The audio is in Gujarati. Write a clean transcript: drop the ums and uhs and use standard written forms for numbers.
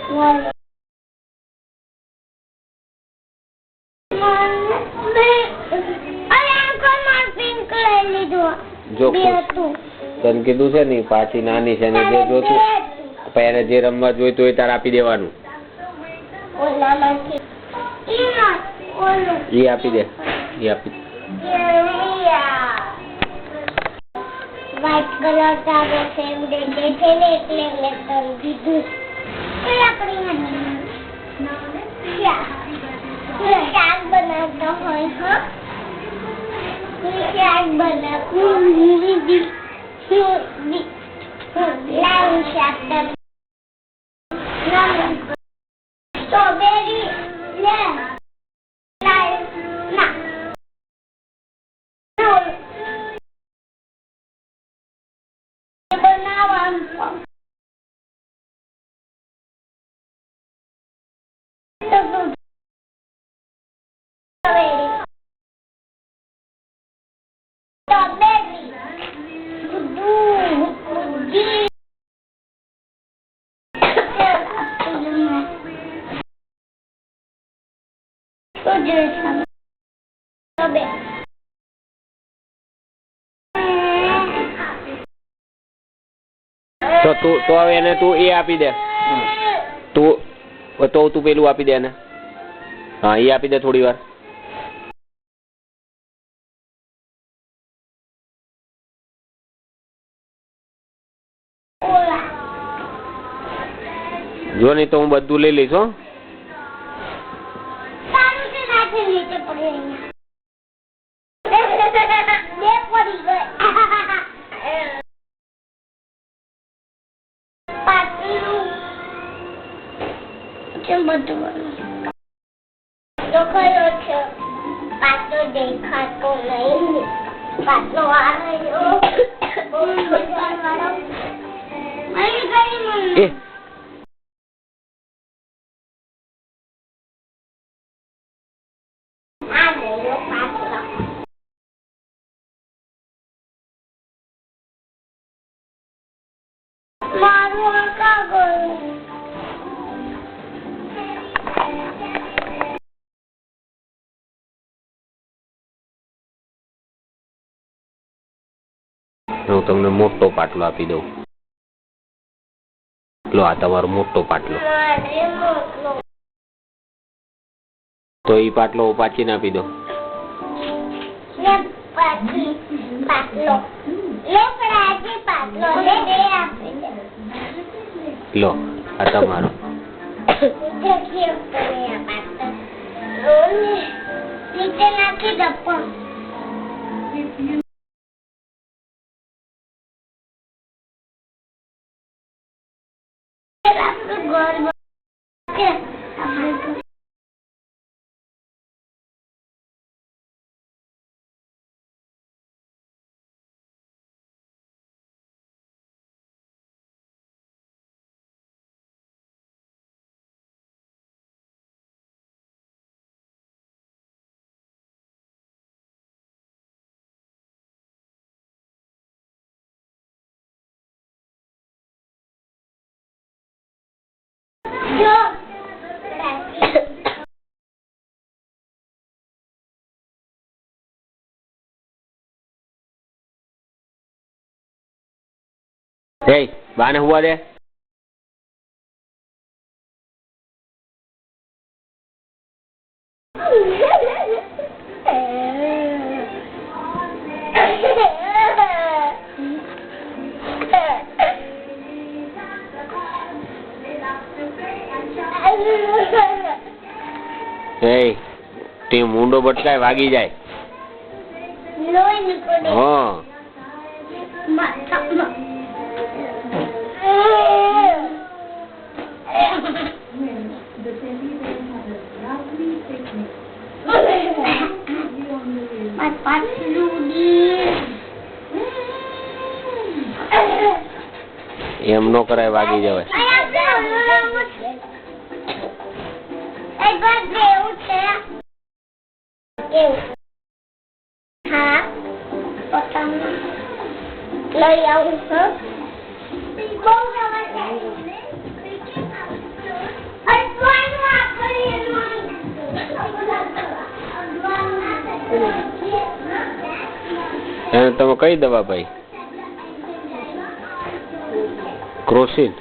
જો તને કીધું છે ને પાછી નાની છે ને જે જોતું પહેરે જે રમવા જોઈતું હોય તારે આપી દેવાનું. ઈ આપી દે, ઈ આપી દે. વ્હાઈટ કલર તારો ફેવરેટ છે ને એટલે તને કીધું. શાક બનાવતો હોય હા શાક બનાવું લાવું શાક સ્ટ્રોબેરી લે ના બનાવવાનું તો હવે એને તું એ આપી દે. તું પેલું આપી દે એને. હા એ આપી દે થોડી વાર. જો નહીં તો હું બધું લઈ લઈશ હો. પાતો દેખાતો નહીં પાતો આવ્યો મારું કાગળ હું તમને મોટો પાટલો આપી દઉં. લો આ તમારો મોટો પાટલો. તો એ પાટલો પાછીને આપી દો. લો આ તમારો. નીચે નાખી દો બાને હુવા દે. તે મુંડો બટકાય વાગી જાય. હા એમ નો કરાય વાગી જવાય. હા લઈ આવું એને તમે કઈ દવા ભાઈ? ક્રોસિન.